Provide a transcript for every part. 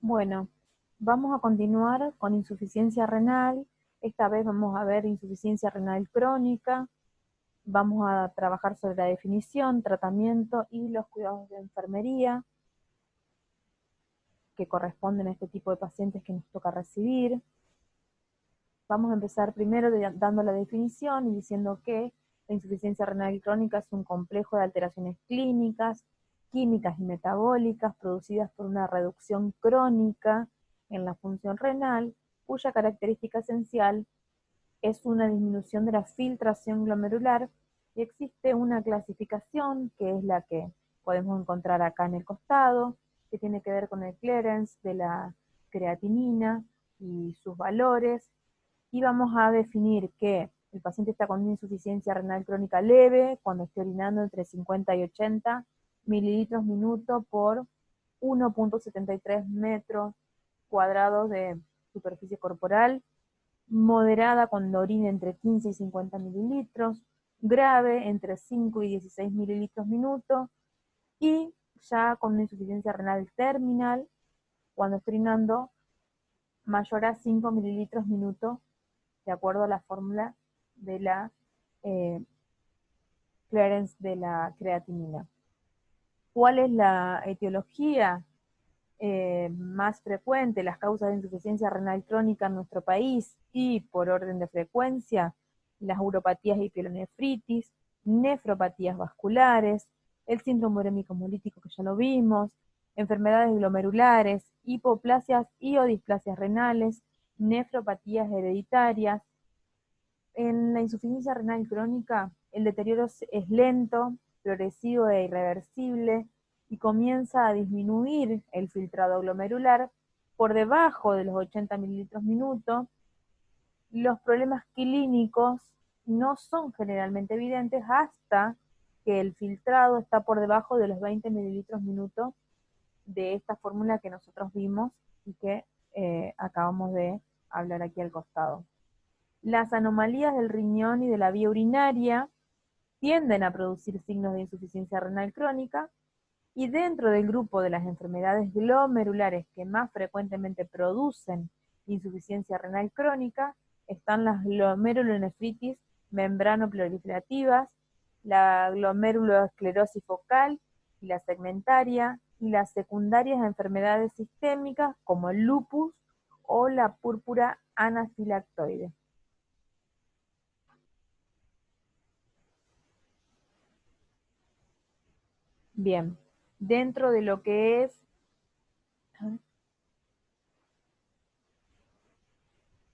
Bueno, vamos a continuar con insuficiencia renal. Esta vez vamos a ver insuficiencia renal crónica. Vamos a trabajar sobre la definición, tratamiento y los cuidados de enfermería que corresponden a este tipo de pacientes que nos toca recibir. Vamos a empezar primero dando la definición y diciendo que la insuficiencia renal crónica es un complejo de alteraciones clínicas, químicas y metabólicas producidas por una reducción crónica en la función renal, cuya característica esencial es una disminución de la filtración glomerular, y existe una clasificación que es la que podemos encontrar acá en el costado, que tiene que ver con el clearance de la creatinina y sus valores, y vamos a definir que el paciente está con una insuficiencia renal crónica leve cuando esté orinando entre 50 y 80 mililitros minuto por 1.73 metros cuadrados de superficie corporal, moderada cuando orine entre 15 y 50 mililitros, grave entre 5 y 16 mililitros minuto, y ya con una insuficiencia renal terminal cuando esté orinando mayor a 5 mililitros minuto, de acuerdo a la fórmula de la eh, clearance de la creatinina. ¿Cuál es la etiología más frecuente, las causas de insuficiencia renal crónica en nuestro país? Y por orden de frecuencia, las uropatías y pielonefritis, nefropatías vasculares, el síndrome urémico hemolítico que ya lo vimos, enfermedades glomerulares, hipoplasias y o displasias renales, nefropatías hereditarias. En la insuficiencia renal crónica, el deterioro es lento, progresivo e irreversible, y comienza a disminuir el filtrado glomerular por debajo de los 80 mililitros minuto. Los problemas clínicos no son generalmente evidentes hasta que el filtrado está por debajo de los 20 mililitros minuto de esta fórmula que nosotros vimos y que acabamos de hablar aquí al costado. Las anomalías del riñón y de la vía urinaria tienden a producir signos de insuficiencia renal crónica, y dentro del grupo de las enfermedades glomerulares que más frecuentemente producen insuficiencia renal crónica están las glomerulonefritis membranoproliferativas, la glomeruloesclerosis focal y la segmentaria, y las secundarias a enfermedades sistémicas como el lupus o la púrpura anafilactoide. Bien, dentro de lo que es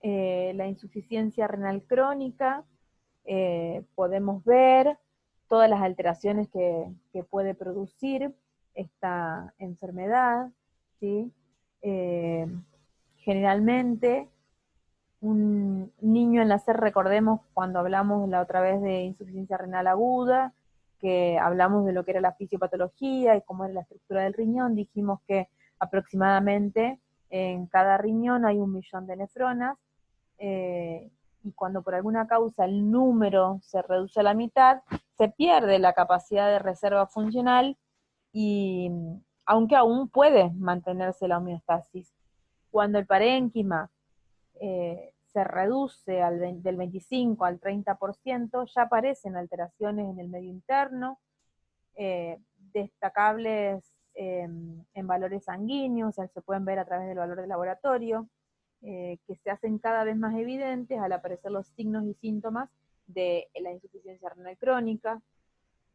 la insuficiencia renal crónica, podemos ver todas las alteraciones que puede producir esta enfermedad, ¿sí? Eh, Generalmente, un niño al nacer, recordemos cuando hablamos la otra vez de insuficiencia renal aguda, que hablamos de lo que era la fisiopatología y cómo era la estructura del riñón, dijimos que aproximadamente en cada riñón hay 1 millón de nefronas, y cuando por alguna causa el número se reduce a la mitad, se pierde la capacidad de reserva funcional, y aunque aún puede mantenerse la homeostasis. Cuando el parénquima se reduce del 25 al 30%, ya aparecen alteraciones en el medio interno, destacables en valores sanguíneos, o sea, se pueden ver a través del valor de laboratorio, que se hacen cada vez más evidentes al aparecer los signos y síntomas de la insuficiencia renal crónica.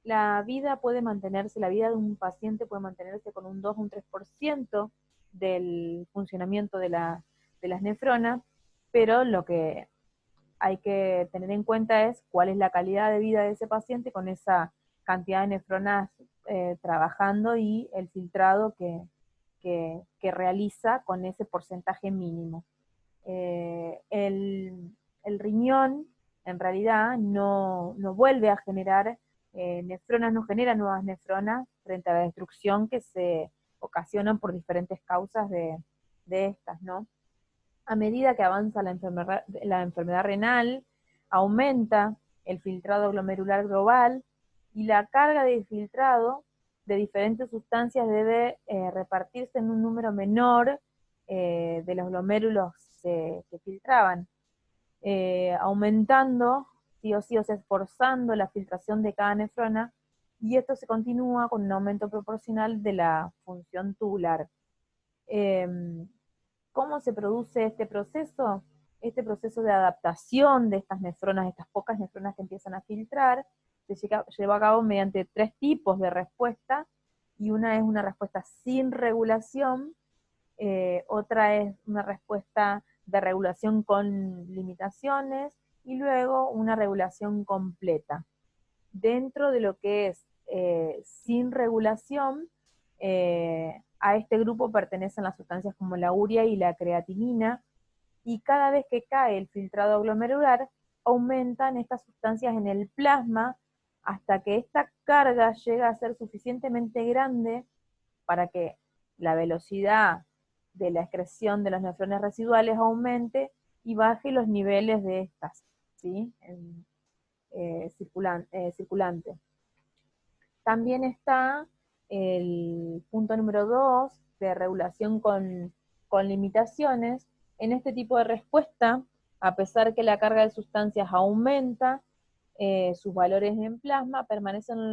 La vida puede mantenerse, la vida de un paciente puede mantenerse con un 2 o un 3% del funcionamiento de las nefronas, pero lo que hay que tener en cuenta es cuál es la calidad de vida de ese paciente con esa cantidad de nefronas trabajando, y el filtrado que realiza con ese porcentaje mínimo. El riñón en realidad no vuelve a generar nefronas, no genera nuevas nefronas frente a la destrucción que se ocasionan por diferentes causas de estas, ¿no? A medida que avanza la enfermedad renal, aumenta el filtrado glomerular global, y la carga de filtrado de diferentes sustancias debe repartirse en un número menor de los glomérulos que filtraban, aumentando, sí o sea, esforzando la filtración de cada nefrona, y esto se continúa con un aumento proporcional de la función tubular. ¿Cómo se produce este proceso? Este proceso de adaptación de estas nefronas, estas pocas nefronas que empiezan a filtrar, se lleva a cabo mediante 3 tipos de respuesta, y una es una respuesta sin regulación, otra es una respuesta de regulación con limitaciones, y luego una regulación completa. Dentro de lo que es sin regulación, a este grupo pertenecen las sustancias como la urea y la creatinina, y cada vez que cae el filtrado glomerular, aumentan estas sustancias en el plasma hasta que esta carga llega a ser suficientemente grande para que la velocidad de la excreción de los nefrones residuales aumente y baje los niveles de estas, ¿sí? Circulante. También está el punto número 2 de regulación con limitaciones. En este tipo de respuesta, a pesar que la carga de sustancias aumenta, sus valores en plasma permanecen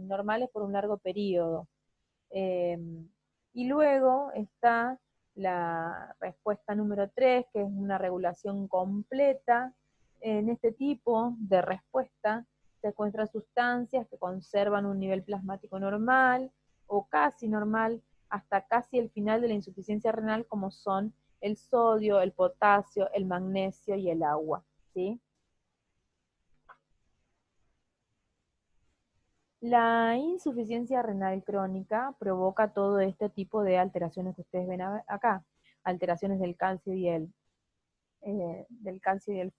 normales por un largo periodo. Y luego está la respuesta número 3, que es una regulación completa. En este tipo de respuesta se encuentran sustancias que conservan un nivel plasmático normal o casi normal hasta casi el final de la insuficiencia renal, como son el sodio, el potasio, el magnesio y el agua, ¿sí? La insuficiencia renal crónica provoca todo este tipo de alteraciones que ustedes ven acá, alteraciones del calcio y el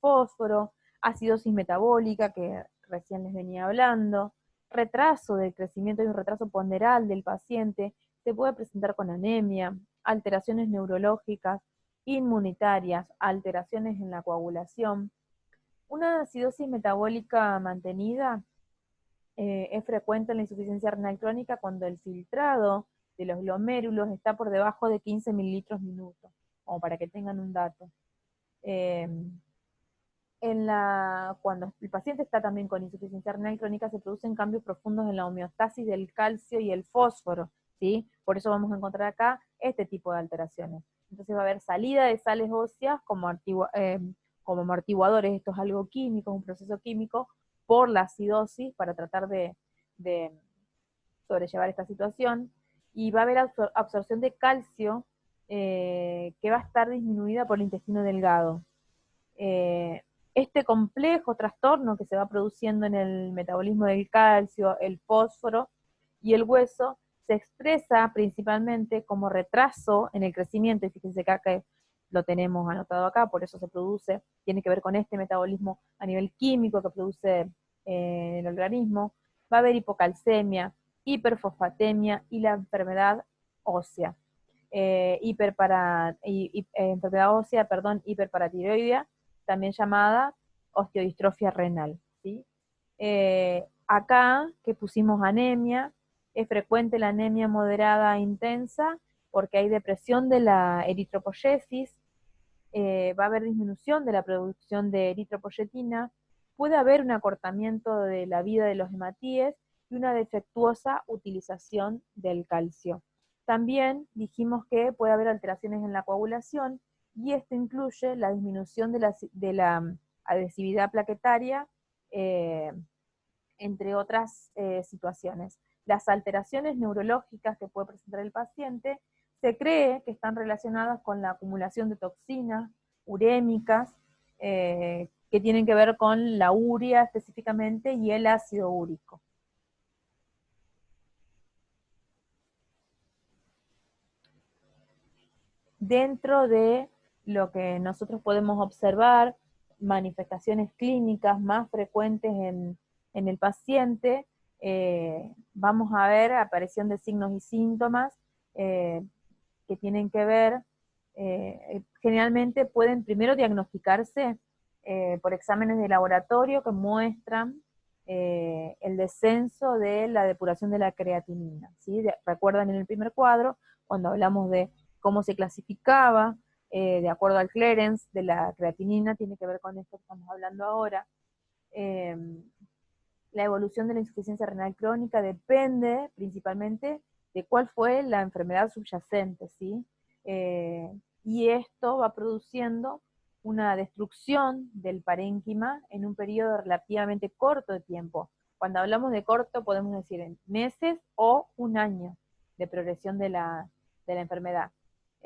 fósforo, acidosis metabólica, que recién les venía hablando, retraso del crecimiento y un retraso ponderal del paciente, se puede presentar con anemia, alteraciones neurológicas, inmunitarias, alteraciones en la coagulación. Una acidosis metabólica mantenida es frecuente en la insuficiencia renal crónica cuando el filtrado de los glomérulos está por debajo de 15 mililitros minuto, como para que tengan un dato. Eh, cuando el paciente está también con insuficiencia renal crónica, se producen cambios profundos en la homeostasis del calcio y el fósforo, ¿sí? Por eso vamos a encontrar acá este tipo de alteraciones. Entonces va a haber salida de sales óseas como amortiguadores, esto es algo químico, un proceso químico, por la acidosis para tratar de sobrellevar esta situación, y va a haber absorción de calcio que va a estar disminuida por el intestino delgado. Este complejo trastorno que se va produciendo en el metabolismo del calcio, el fósforo y el hueso se expresa principalmente como retraso en el crecimiento, y fíjense acá que lo tenemos anotado acá, por eso se produce, tiene que ver con este metabolismo a nivel químico que produce el organismo. Va a haber hipocalcemia, hiperfosfatemia y la enfermedad ósea. Enfermedad ósea, hiperparatiroidea, también llamada osteodistrofia renal, ¿sí? Acá que pusimos anemia, es frecuente la anemia moderada e intensa porque hay depresión de la eritropoyesis, va a haber disminución de la producción de eritropoyetina, puede haber un acortamiento de la vida de los hematíes y una defectuosa utilización del calcio. También dijimos que puede haber alteraciones en la coagulación, y esto incluye la disminución de la adhesividad plaquetaria, entre otras situaciones. Las alteraciones neurológicas que puede presentar el paciente se cree que están relacionadas con la acumulación de toxinas urémicas, que tienen que ver con la urea específicamente y el ácido úrico. Dentro de lo que nosotros podemos observar, manifestaciones clínicas más frecuentes en el paciente, vamos a ver aparición de signos y síntomas que tienen que ver, generalmente pueden primero diagnosticarse por exámenes de laboratorio que muestran el descenso de la depuración de la creatinina, ¿sí? Recuerdan en el primer cuadro, cuando hablamos de cómo se clasificaba, de acuerdo al clearance de la creatinina, tiene que ver con esto que estamos hablando ahora. La evolución de la insuficiencia renal crónica depende principalmente de cuál fue la enfermedad subyacente, ¿sí? Y esto va produciendo una destrucción del parénquima en un periodo relativamente corto de tiempo. Cuando hablamos de corto podemos decir en meses o un año de progresión de la enfermedad.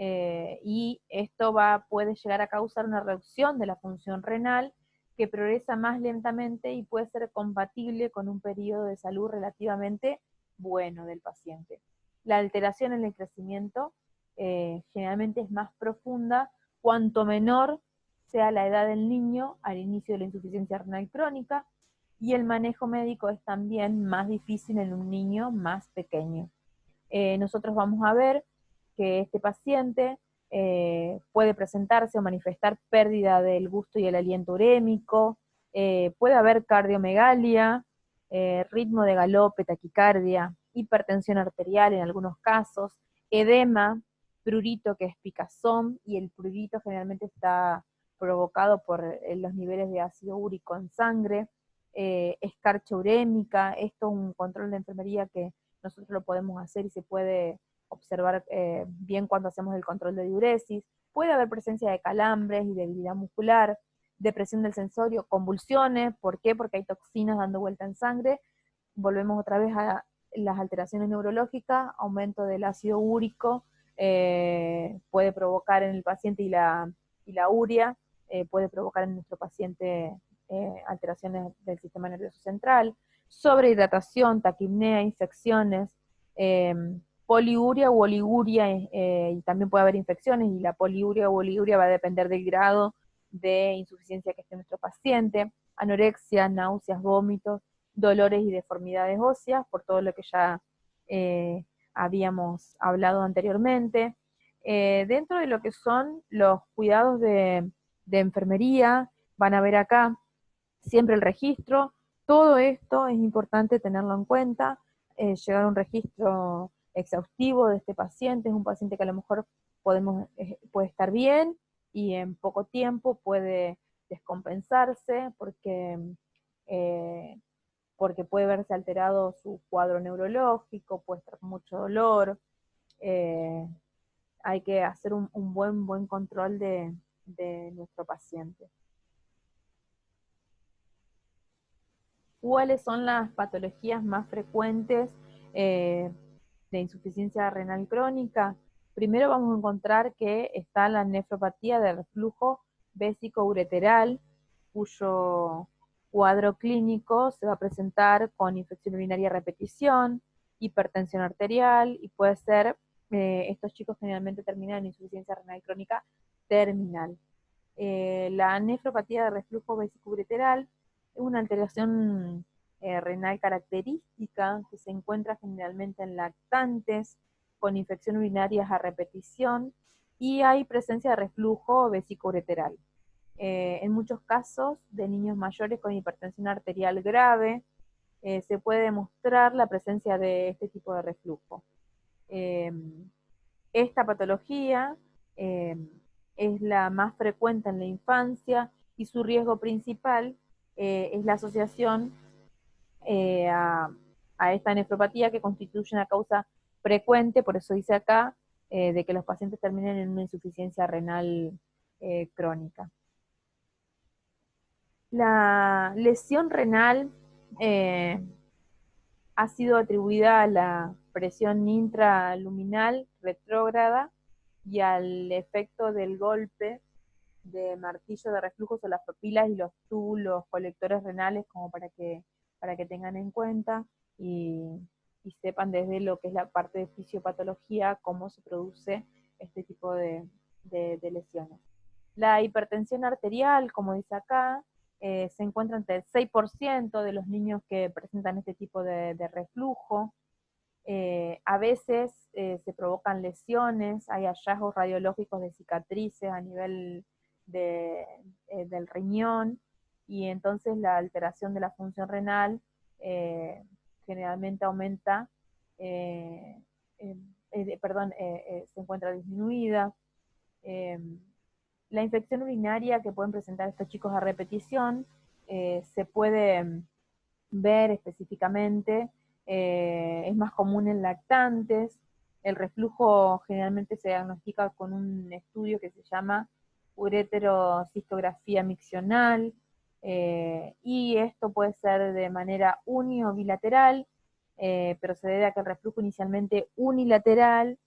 Y esto puede llegar a causar una reducción de la función renal que progresa más lentamente y puede ser compatible con un periodo de salud relativamente bueno del paciente. La alteración en el crecimiento generalmente es más profunda cuanto menor sea la edad del niño al inicio de la insuficiencia renal crónica, y el manejo médico es también más difícil en un niño más pequeño. Nosotros vamos a ver que este paciente puede presentarse o manifestar pérdida del gusto y el aliento urémico, puede haber cardiomegalia, ritmo de galope, taquicardia, hipertensión arterial en algunos casos, edema, prurito que es picazón, y el prurito generalmente está provocado por los niveles de ácido úrico en sangre, escarcha urémica. Esto es un control de enfermería que nosotros lo podemos hacer y se puede observar bien cuando hacemos el control de diuresis. Puede haber presencia de calambres y debilidad muscular, depresión del sensorio, convulsiones. ¿Por qué? Porque hay toxinas dando vuelta en sangre. Volvemos otra vez a las alteraciones neurológicas, aumento del ácido úrico, puede provocar en el paciente y la urea, puede provocar en nuestro paciente alteraciones del sistema nervioso central, sobrehidratación, taquipnea, infecciones, eh, poliuria u oliguria, y también puede haber infecciones, y la poliuria u oliguria va a depender del grado de insuficiencia que esté nuestro paciente, anorexia, náuseas, vómitos, dolores y deformidades óseas, por todo lo que ya habíamos hablado anteriormente. Dentro de lo que son los cuidados de enfermería, van a ver acá siempre el registro. Todo esto es importante tenerlo en cuenta, llevar un registro exhaustivo de este paciente. Es un paciente que a lo mejor puede estar bien y en poco tiempo puede descompensarse eh, porque puede verse alterado su cuadro neurológico, puede estar con mucho dolor. eh, Hay que hacer un buen control de nuestro paciente. ¿Cuáles son las patologías más frecuentes eh, de insuficiencia renal crónica? Primero vamos a encontrar que está la nefropatía de reflujo vésico-ureteral, cuyo cuadro clínico se va a presentar con infección urinaria a repetición, hipertensión arterial, y puede ser, estos chicos generalmente terminan en insuficiencia renal crónica terminal. La nefropatía de reflujo vésico-ureteral es una alteración renal característica que se encuentra generalmente en lactantes con infección urinarias a repetición, y hay presencia de reflujo vesicoureteral. En muchos casos de niños mayores con hipertensión arterial grave, se puede demostrar la presencia de este tipo de reflujo. Eh, esta patología eh, es la más frecuente en la infancia, y su riesgo principal es la asociación eh, a, a esta nefropatía, que constituye una causa frecuente, por eso dice acá, de que los pacientes terminen en una insuficiencia renal crónica. La lesión renal ha sido atribuida a la presión intraluminal retrógrada y al efecto del golpe de martillo de reflujo sobre las papilas y los túbulos colectores renales, como para que tengan en cuenta y sepan desde lo que es la parte de fisiopatología cómo se produce este tipo de lesiones. La hipertensión arterial, como dice acá, se encuentra entre el 6% de los niños que presentan este tipo de reflujo. A veces se provocan lesiones, hay hallazgos radiológicos de cicatrices a nivel del riñón, y entonces la alteración de la función renal generalmente aumenta eh, se encuentra disminuida. La infección urinaria que pueden presentar estos chicos a repetición se puede ver específicamente, es más común en lactantes. El reflujo generalmente se diagnostica con un estudio que se llama ureterocistografía miccional, y esto puede ser de manera uni o bilateral, pero se debe a que el reflujo inicialmente unilateral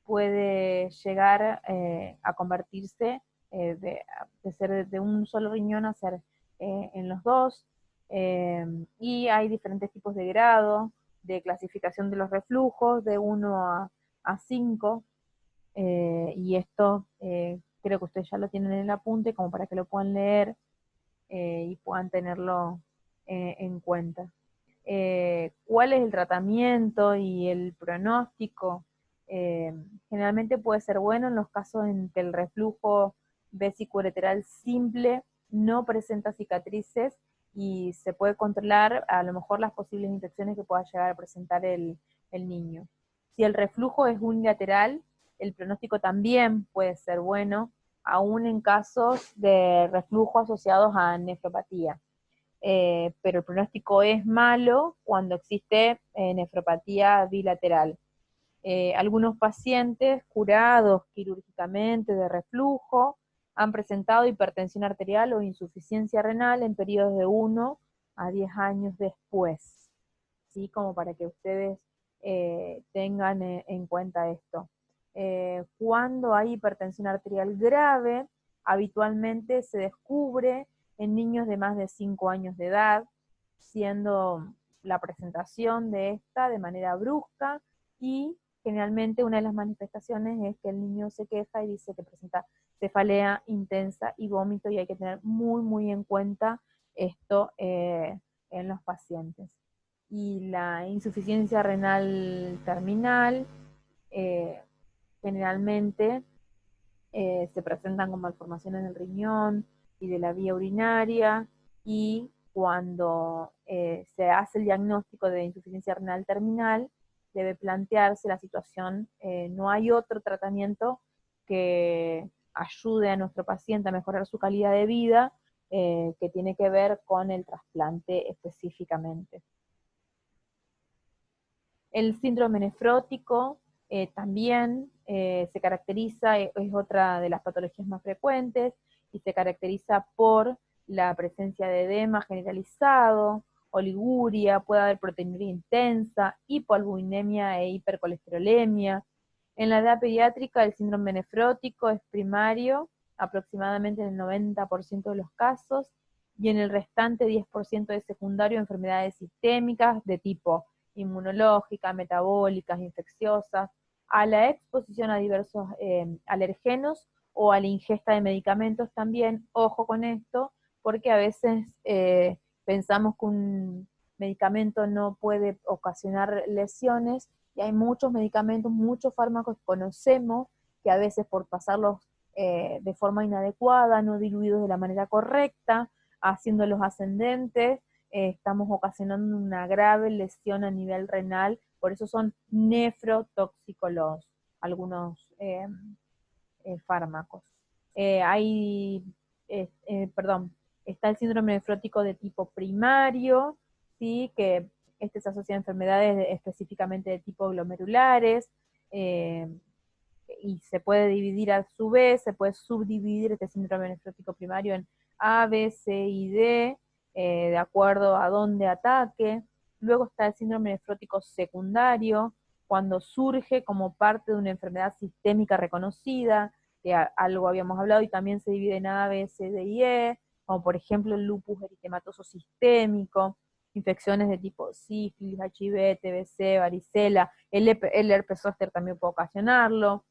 puede llegar a convertirse de ser de un solo riñón a ser en los dos, y hay diferentes tipos de grado, de clasificación de los reflujos, de 1 a 5, y esto creo que ustedes ya lo tienen en el apunte como para que lo puedan leer y puedan tenerlo en cuenta. ¿Cuál es el tratamiento y el pronóstico? Eh, Generalmente puede ser bueno en los casos en que el reflujo vesiculolateral simple no presenta cicatrices y se puede controlar a lo mejor las posibles infecciones que pueda llegar a presentar el niño. Si el reflujo es unilateral, el pronóstico también puede ser bueno, aún en casos de reflujo asociados a nefropatía. Pero el pronóstico es malo cuando existe nefropatía bilateral. Algunos pacientes curados quirúrgicamente de reflujo han presentado hipertensión arterial o insuficiencia renal en periodos de 1 a 10 años después, ¿sí? Como para que ustedes tengan en cuenta esto. Cuando hay hipertensión arterial grave, habitualmente se descubre en niños de más de 5 años de edad, siendo la presentación de esta de manera brusca, y generalmente una de las manifestaciones es que el niño se queja y dice que presenta cefalea intensa y vómito, y hay que tener muy, muy en cuenta esto en los pacientes. Y la insuficiencia renal terminal eh, generalmente se presentan con malformaciones del riñón y de la vía urinaria, y cuando se hace el diagnóstico de insuficiencia renal terminal, debe plantearse la situación, no hay otro tratamiento que ayude a nuestro paciente a mejorar su calidad de vida, que tiene que ver con el trasplante específicamente. El síndrome nefrótico también se caracteriza, es otra de las patologías más frecuentes, y se caracteriza por la presencia de edema generalizado, oliguria, puede haber proteinuria intensa, hipoalbuminemia e hipercolesterolemia. En la edad pediátrica el síndrome nefrótico es primario, aproximadamente en el 90% de los casos, y en el restante 10% es secundario, enfermedades sistémicas de tipo inmunológicas, metabólicas, infecciosas, a la exposición a diversos alergenos o a la ingesta de medicamentos también. Ojo con esto, porque a veces pensamos que un medicamento no puede ocasionar lesiones, y hay muchos medicamentos, muchos fármacos que conocemos que a veces por pasarlos de forma inadecuada, no diluidos de la manera correcta, haciéndolos ascendentes, estamos ocasionando una grave lesión a nivel renal. Por eso son nefrotóxicos algunos fármacos. Hay, perdón, está el síndrome nefrótico de tipo primario, ¿sí? Que este se asocia a enfermedades específicamente de tipo glomerulares, y se puede dividir a su vez, se puede subdividir este síndrome nefrótico primario en A, B, C y D, de acuerdo a dónde ataque. Luego está el síndrome nefrótico secundario, cuando surge como parte de una enfermedad sistémica reconocida, que algo habíamos hablado, y también se divide en A, B, C, D y E, como por ejemplo el lupus eritematoso sistémico, infecciones de tipo sífilis, HIV, TBC, varicela, el herpes zóster también puede ocasionarlo,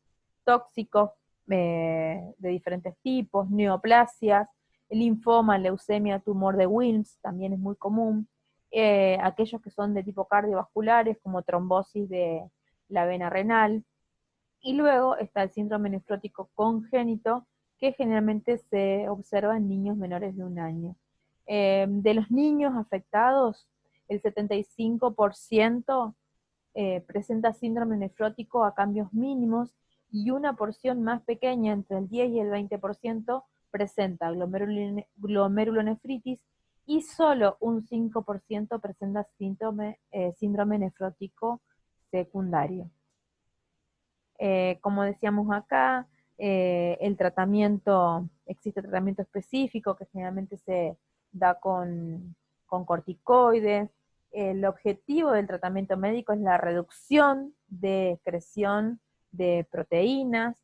tóxicos de diferentes tipos, neoplasias, el linfoma, leucemia, tumor de Wilms, también es muy común, aquellos que son de tipo cardiovasculares, como trombosis de la vena renal, y luego está el síndrome nefrótico congénito, que generalmente se observa en niños menores de 1 año. De los niños afectados, el 75% presenta síndrome nefrótico a cambios mínimos y una porción más pequeña, entre el 10 y el 20%, presenta glomerulonefritis y solo un 5% presenta síndrome nefrótico secundario. Como decíamos acá, existe tratamiento específico que generalmente se da con corticoides. El objetivo del tratamiento médico es la reducción de excreción de proteínas,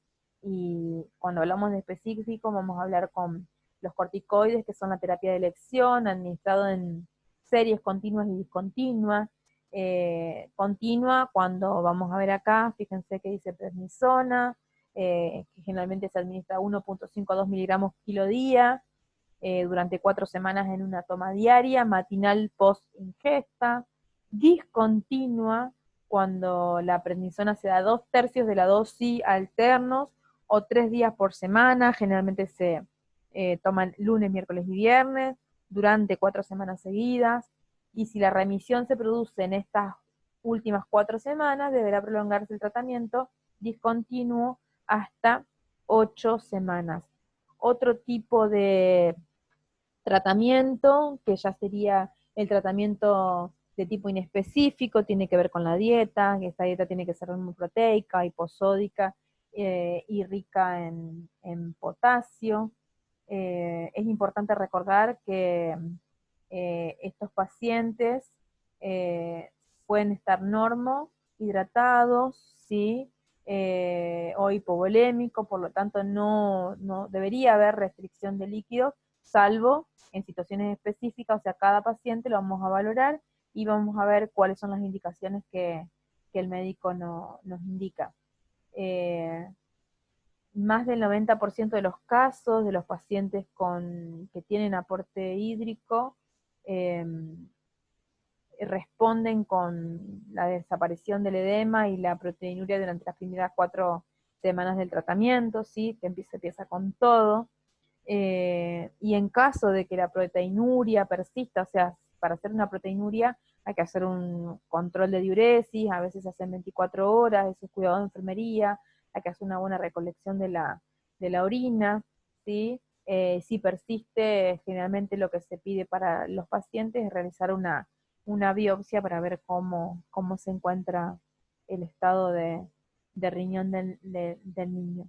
y cuando hablamos de específico vamos a hablar con los corticoides, que son la terapia de elección, administrado en series continuas y discontinuas. Continua, cuando vamos a ver acá, fíjense que dice prednisona, que generalmente se administra 1.5 a 2 miligramos kilo día, durante 4 semanas en una toma diaria, matinal post ingesta. Discontinua, cuando la prednisona se da 2/3 de la dosis alternos o 3 días por semana, generalmente se toman lunes, miércoles y viernes, durante 4 semanas seguidas, y si la remisión se produce en estas últimas 4 semanas, deberá prolongarse el tratamiento discontinuo hasta 8 semanas. Otro tipo de tratamiento, que ya sería el tratamiento de tipo inespecífico, tiene que ver con la dieta, que esta dieta tiene que ser muy proteica, hiposódica y rica en potasio. Es importante recordar que estos pacientes pueden estar hidratados, ¿sí? O hipovolémicos, por lo tanto no debería haber restricción de líquidos, salvo en situaciones específicas. O sea, cada paciente lo vamos a valorar y vamos a ver cuáles son las indicaciones que el médico nos indica. Más del 90% de los casos de los pacientes que tienen aporte hídrico responden con la desaparición del edema y la proteinuria durante las primeras 4 semanas del tratamiento, ¿sí? Que empieza con todo. Y en caso de que la proteinuria persista, o sea, para hacer una proteinuria hay que hacer un control de diuresis, a veces se hacen 24 horas, eso es cuidado de enfermería, hay que hacer una buena recolección de la orina, ¿sí? Si persiste, generalmente lo que se pide para los pacientes es realizar una biopsia para ver cómo se encuentra el estado de riñón del niño.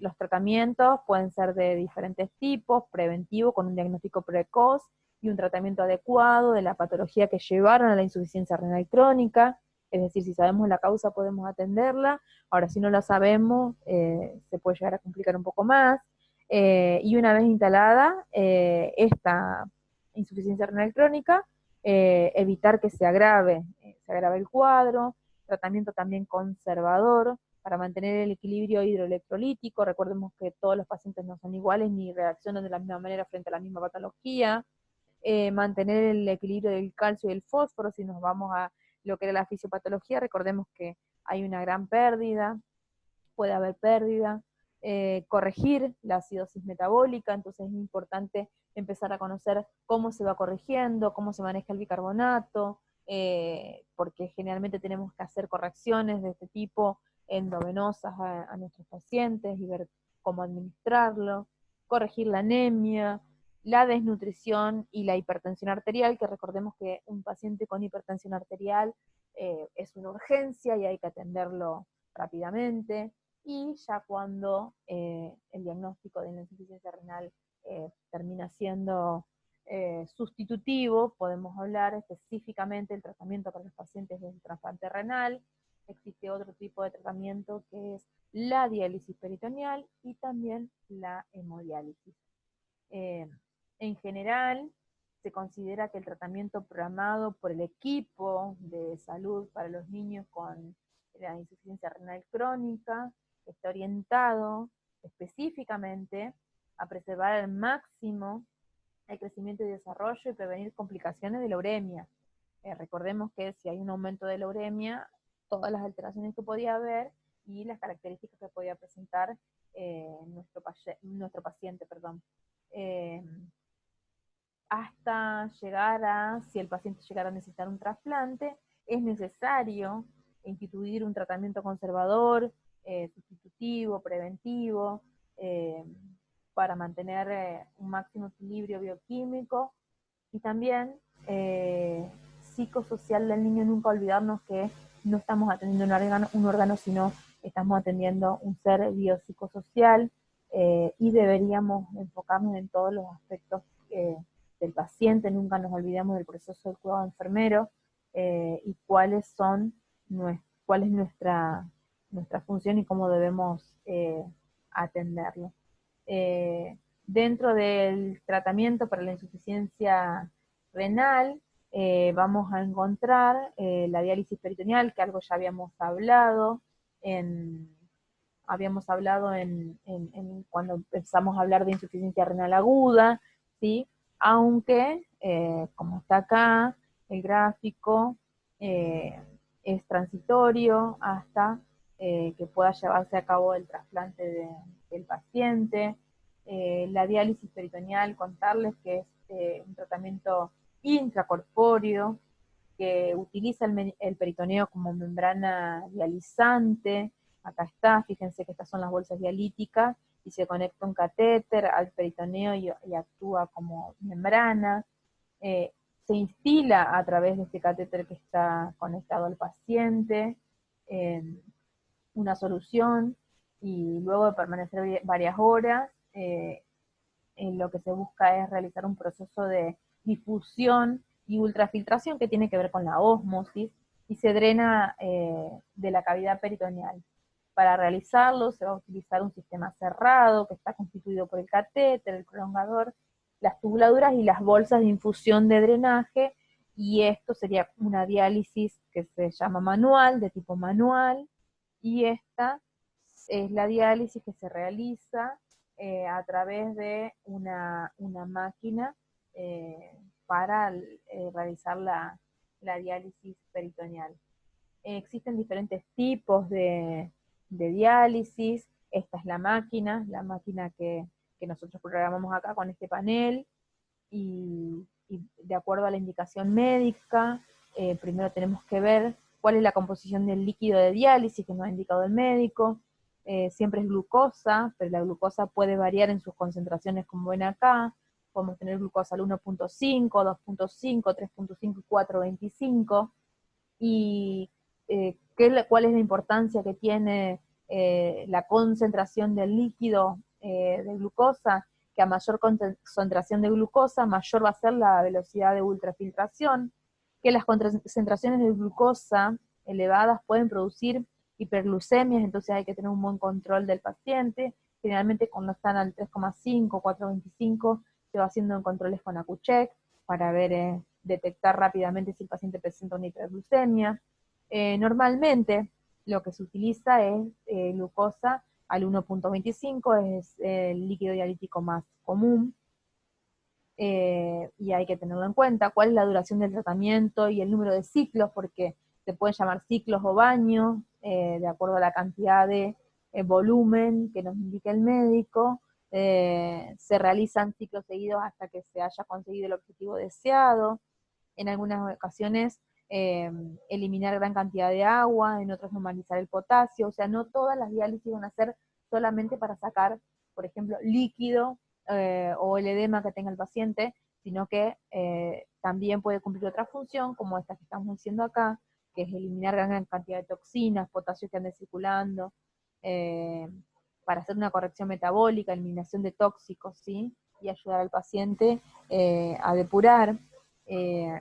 Los tratamientos pueden ser de diferentes tipos: preventivo, con un diagnóstico precoz y un tratamiento adecuado de la patología que llevaron a la insuficiencia renal crónica, es decir, si sabemos la causa podemos atenderla. Ahora, si no la sabemos, se puede llegar a complicar un poco más. Y una vez instalada esta insuficiencia renal crónica, evitar que se agrave el cuadro. Tratamiento también conservador para mantener el equilibrio hidroelectrolítico. Recordemos que todos los pacientes no son iguales ni reaccionan de la misma manera frente a la misma patología. Mantener el equilibrio del calcio y el fósforo. Si nos vamos a lo que era la fisiopatología, recordemos que hay una gran pérdida, puede haber pérdida. Corregir la acidosis metabólica, entonces es importante empezar a conocer cómo se va corrigiendo, cómo se maneja el bicarbonato, porque generalmente tenemos que hacer correcciones de este tipo endovenosas a nuestros pacientes y ver cómo administrarlo. Corregir la anemia, la desnutrición y la hipertensión arterial, que recordemos que un paciente con hipertensión arterial es una urgencia y hay que atenderlo rápidamente. Y ya cuando el diagnóstico de la insuficiencia renal termina siendo sustitutivo, podemos hablar específicamente del tratamiento para los pacientes del trasplante renal. Existe otro tipo de tratamiento que es la diálisis peritoneal y también la hemodiálisis. En general, se considera que el tratamiento programado por el equipo de salud para los niños con la insuficiencia renal crónica está orientado específicamente a preservar al máximo el crecimiento y desarrollo y prevenir complicaciones de la uremia. Recordemos que si hay un aumento de la uremia, todas las alteraciones que podía haber y las características que podía presentar nuestro paciente. Hasta llegar a, si el paciente llegara a necesitar un trasplante, es necesario instituir un tratamiento conservador, sustitutivo, preventivo, para mantener un máximo equilibrio bioquímico, y también psicosocial del niño, nunca olvidarnos que no estamos atendiendo un órgano, sino estamos atendiendo un ser biopsicosocial, y deberíamos enfocarnos en todos los aspectos del paciente, nunca nos olvidemos del proceso del cuidado enfermero, y cuál es nuestra función y cómo debemos atenderlo. Eh, Dentro del tratamiento para la insuficiencia renal, vamos a encontrar la diálisis peritoneal, que algo ya habíamos hablado cuando empezamos a hablar de insuficiencia renal aguda, ¿sí? Aunque, como está acá, el gráfico es transitorio hasta que pueda llevarse a cabo el trasplante del paciente. La diálisis peritoneal, contarles que es un tratamiento intracorpóreo que utiliza el peritoneo como membrana dializante. Acá está, fíjense que estas son las bolsas dialíticas, y se conecta un catéter al peritoneo y actúa como membrana. Se instila a través de este catéter que está conectado al paciente una solución, y luego de permanecer varias horas, lo que se busca es realizar un proceso de difusión y ultrafiltración que tiene que ver con la ósmosis, y se drena de la cavidad peritoneal. Para realizarlo se va a utilizar un sistema cerrado que está constituido por el catéter, el prolongador, las tubuladuras y las bolsas de infusión de drenaje, y esto sería una diálisis que se llama manual, de tipo manual, y esta es la diálisis que se realiza a través de una máquina para realizar la diálisis peritoneal. Existen diferentes tipos de diálisis. Esta es la máquina que nosotros programamos acá con este panel, y de acuerdo a la indicación médica, primero tenemos que ver cuál es la composición del líquido de diálisis que nos ha indicado el médico. Siempre es glucosa, pero la glucosa puede variar en sus concentraciones, como ven acá. Podemos tener glucosa al 1.5, 2.5, 3.5 y 4.25. Y cuál es la importancia que tiene la concentración del líquido de glucosa, que a mayor concentración de glucosa, mayor va a ser la velocidad de ultrafiltración, que las concentraciones de glucosa elevadas pueden producir hiperglucemias, entonces hay que tener un buen control del paciente. Generalmente cuando están al 3,5, 4,25, se va haciendo controles con Accu-Chek para ver, detectar rápidamente si el paciente presenta una hiperglucemia. Normalmente lo que se utiliza es glucosa al 1.25, es el líquido dialítico más común, y hay que tenerlo en cuenta. ¿Cuál es la duración del tratamiento y el número de ciclos? Porque se pueden llamar ciclos o baños, de acuerdo a la cantidad de volumen que nos indique el médico. Se realizan ciclos seguidos hasta que se haya conseguido el objetivo deseado. En algunas ocasiones eliminar gran cantidad de agua, en otras normalizar el potasio. O sea, no todas las diálisis van a ser solamente para sacar, por ejemplo, líquido o el edema que tenga el paciente, sino que también puede cumplir otra función, como esta que estamos diciendo acá, que es eliminar gran cantidad de toxinas, potasio que ande circulando, eh, para hacer una corrección metabólica, eliminación de tóxicos, ¿sí? Y ayudar al paciente a depurar.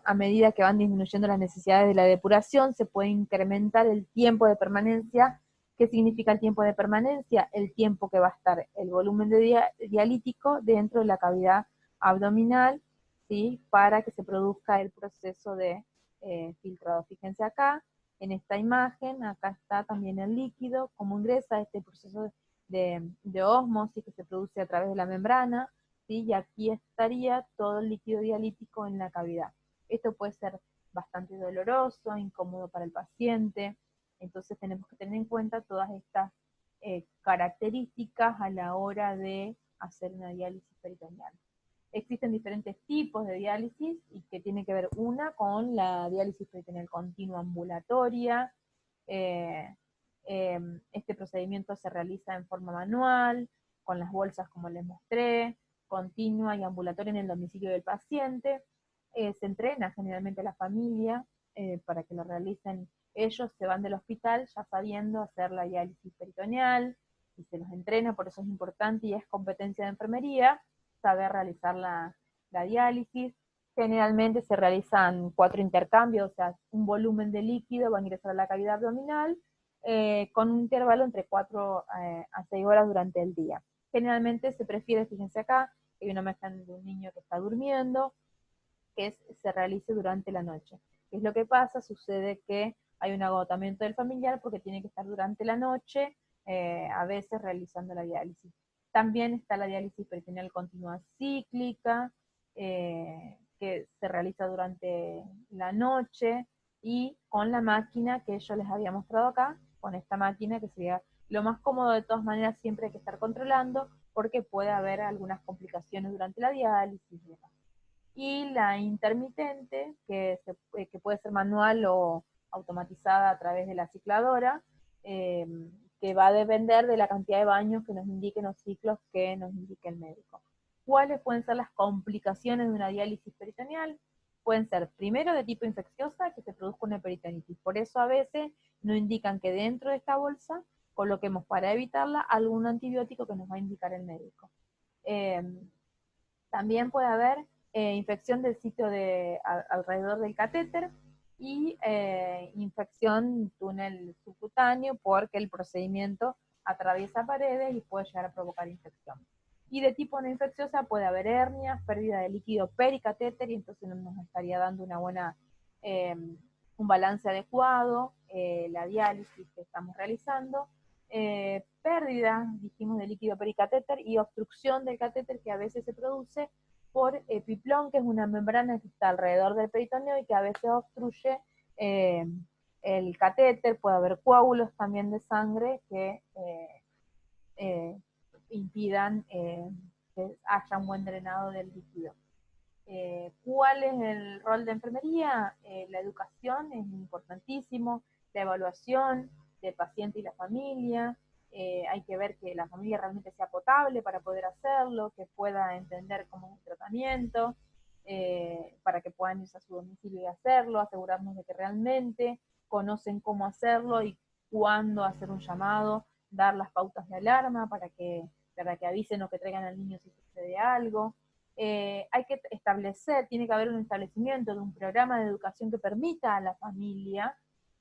A medida que van disminuyendo las necesidades de la depuración, se puede incrementar el tiempo de permanencia. ¿Qué significa el tiempo de permanencia? El tiempo que va a estar el volumen dialítico dentro de la cavidad abdominal, ¿sí? Para que se produzca el proceso de filtrado. Fíjense acá, en esta imagen, acá está también el líquido, cómo ingresa este proceso de ósmosis que se produce a través de la membrana, ¿sí? Y aquí estaría todo el líquido dialítico en la cavidad. Esto puede ser bastante doloroso, incómodo para el paciente, entonces tenemos que tener en cuenta todas estas características a la hora de hacer una diálisis peritoneal. Existen diferentes tipos de diálisis y que tiene que ver una con la diálisis peritoneal continua ambulatoria. Eh, este procedimiento se realiza en forma manual, con las bolsas como les mostré, continua y ambulatoria en el domicilio del paciente. Se entrena generalmente a la familia para que lo realicen. Ellos se van del hospital ya sabiendo hacer la diálisis peritoneal y se los entrena, por eso es importante y es competencia de enfermería saber realizar la diálisis. Generalmente se realizan 4 intercambios, o sea, un volumen de líquido va a ingresar a la cavidad abdominal con un intervalo entre 4 a 6 horas durante el día. Generalmente se prefiere, fíjense acá, que hay una imagen de un niño que está durmiendo, que se realice durante la noche. ¿Qué es lo que pasa? Sucede que hay un agotamiento del familiar porque tiene que estar durante la noche, a veces realizando la diálisis. También está la diálisis peritoneal continua cíclica, que se realiza durante la noche y con la máquina que yo les había mostrado acá, con esta máquina que sería lo más cómodo. De todas maneras siempre hay que estar controlando porque puede haber algunas complicaciones durante la diálisis y demás. Y la intermitente, que puede ser manual o automatizada a través de la cicladora, eh, que va a depender de la cantidad de baños que nos indiquen los ciclos que nos indique el médico. ¿Cuáles pueden ser las complicaciones de una diálisis peritoneal? Pueden ser primero de tipo infecciosa, que se produzca una peritonitis. Por eso a veces nos indican que dentro de esta bolsa coloquemos para evitarla algún antibiótico que nos va a indicar el médico. Eh, También puede haber infección del sitio alrededor del catéter y infección túnel subcutáneo porque el procedimiento atraviesa paredes y puede llegar a provocar infección. Y de tipo no infecciosa puede haber hernias, pérdida de líquido pericatéter y entonces no nos estaría dando una buena, un balance adecuado, la diálisis que estamos realizando. Pérdida, dijimos, de líquido pericatéter y obstrucción del catéter que a veces se produce por epiplón, que es una membrana que está alrededor del peritoneo y que a veces obstruye eh, el catéter. Puede haber coágulos también de sangre que eh, impidan que haya un buen drenado del líquido. ¿Cuál es el rol de enfermería? La educación es importantísimo, la evaluación del paciente y la familia. Hay que ver que la familia realmente sea potable para poder hacerlo, que pueda entender cómo es el tratamiento, para que puedan irse a su domicilio y hacerlo, asegurarnos de que realmente conocen cómo hacerlo y cuándo hacer un llamado, dar las pautas de alarma para que avisen o que traigan al niño si sucede algo. Hay que establecer, tiene que haber un establecimiento de un programa de educación que permita a la familia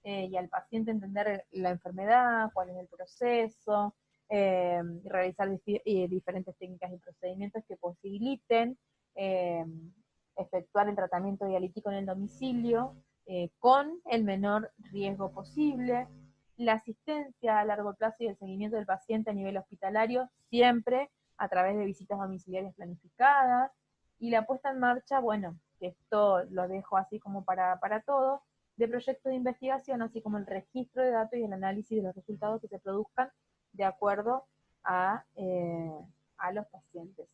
y al paciente entender la enfermedad, cuál es el proceso, realizar diferentes técnicas y procedimientos que posibiliten eh, efectuar el tratamiento dialítico en el domicilio con el menor riesgo posible. La asistencia a largo plazo y el seguimiento del paciente a nivel hospitalario siempre a través de visitas domiciliarias planificadas, y la puesta en marcha, bueno, que esto lo dejo así como para todos, de proyectos de investigación, así como el registro de datos y el análisis de los resultados que se produzcan de acuerdo a los pacientes.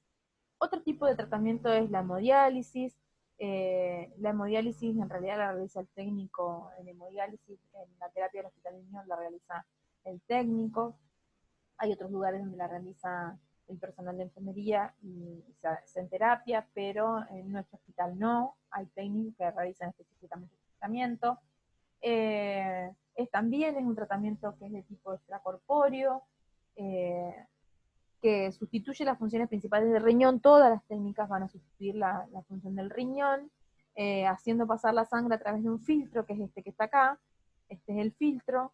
Otro tipo de tratamiento es la hemodiálisis. La hemodiálisis en realidad la realiza el técnico en hemodiálisis, en la terapia del Hospital Niño la realiza el técnico. Hay otros lugares donde la realiza el personal de enfermería y se hace en terapia, pero en nuestro hospital no. Hay técnicos que realizan específicamente el tratamiento. También es un tratamiento que es de tipo extracorpóreo, eh, que sustituye las funciones principales del riñón. Todas las técnicas van a sustituir la función del riñón, haciendo pasar la sangre a través de un filtro, que es este que está acá. Este es el filtro,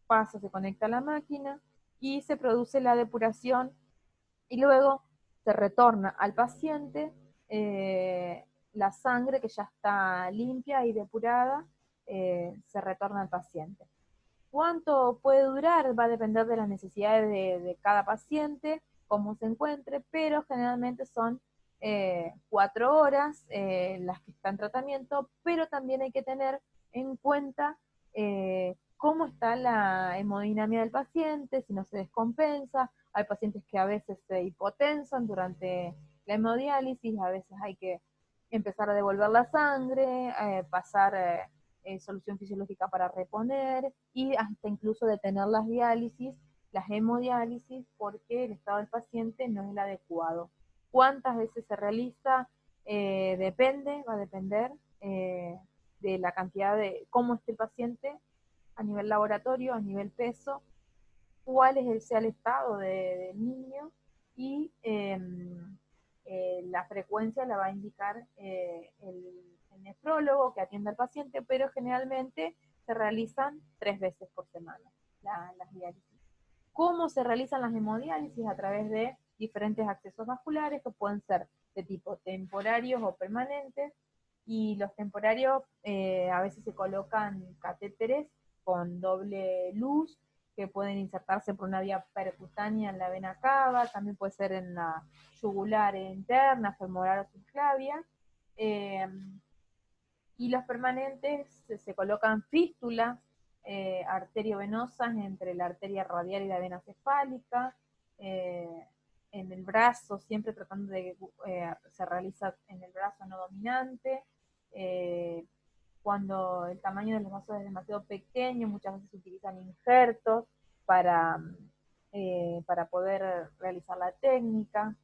pasa, se conecta a la máquina y se produce la depuración y luego se retorna al paciente la sangre que ya está limpia y depurada, se retorna al paciente. ¿Cuánto puede durar? Va a depender de las necesidades de cada paciente, cómo se encuentre, pero generalmente son 4 horas las que están en tratamiento, pero también hay que tener en cuenta cómo está la hemodinamia del paciente, si no se descompensa. Hay pacientes que a veces se hipotensan durante la hemodiálisis, a veces hay que empezar a devolver la sangre, pasar solución fisiológica para reponer, y hasta incluso detener las diálisis, las hemodiálisis, porque el estado del paciente no es el adecuado. ¿Cuántas veces se realiza? Va a depender de la cantidad de cómo esté el paciente a nivel laboratorio, a nivel peso, cuál sea el estado del niño, y la frecuencia la va a indicar el nefrólogo que atiende al paciente, pero generalmente se realizan 3 veces por semana las diálisis. ¿Cómo se realizan las hemodiálisis? A través de diferentes accesos vasculares que pueden ser de tipo temporarios o permanentes, y los temporarios a veces se colocan catéteres con doble luz que pueden insertarse por una vía percutánea en la vena cava, también puede ser en la yugular interna, femoral o subclavia. Y los permanentes se colocan fístulas arteriovenosas entre la arteria radial y la vena cefálica, en el brazo, siempre tratando de se realiza en el brazo no dominante. Cuando el tamaño de los vasos es demasiado pequeño, muchas veces se utilizan injertos para poder realizar la técnica.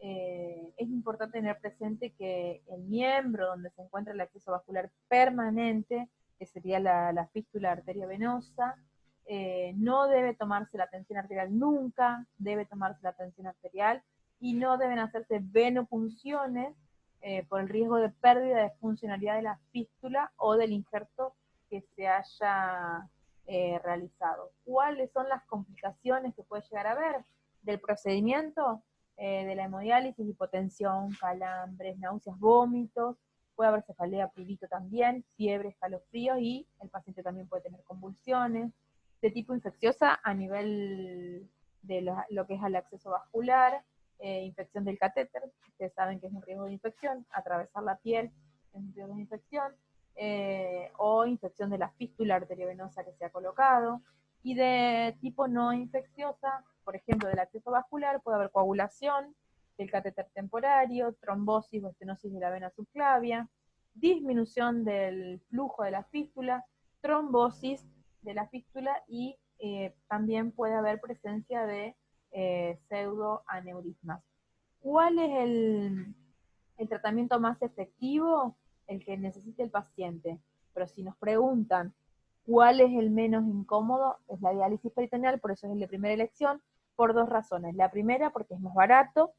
Es importante tener presente que el miembro donde se encuentra el acceso vascular permanente, que sería la fístula arteriovenosa, no debe tomarse la tensión arterial nunca, debe tomarse la tensión arterial, y no deben hacerse venopunciones por el riesgo de pérdida de funcionalidad de la fístula o del injerto que se haya realizado. ¿Cuáles son las complicaciones que puede llegar a haber del procedimiento? De la hemodiálisis: hipotensión, calambres, náuseas, vómitos, puede haber cefalea, prurito también, fiebre, escalofríos, y el paciente también puede tener convulsiones. De tipo infecciosa, a nivel de lo que es el acceso vascular, infección del catéter, ustedes saben que es un riesgo de infección, atravesar la piel es un riesgo de infección, o infección de la fístula arteriovenosa que se ha colocado. Y de tipo no infecciosa, por ejemplo, del acceso vascular, puede haber coagulación del catéter temporario, trombosis o estenosis de la vena subclavia, disminución del flujo de la fístula, trombosis de la fístula, y también puede haber presencia de pseudoaneurismas. ¿Cuál es el tratamiento más efectivo? El que necesite el paciente. Pero si nos preguntan cuál es el menos incómodo, es la diálisis peritoneal, por eso es el de primera elección, por 2 razones. La primera, porque es más barato,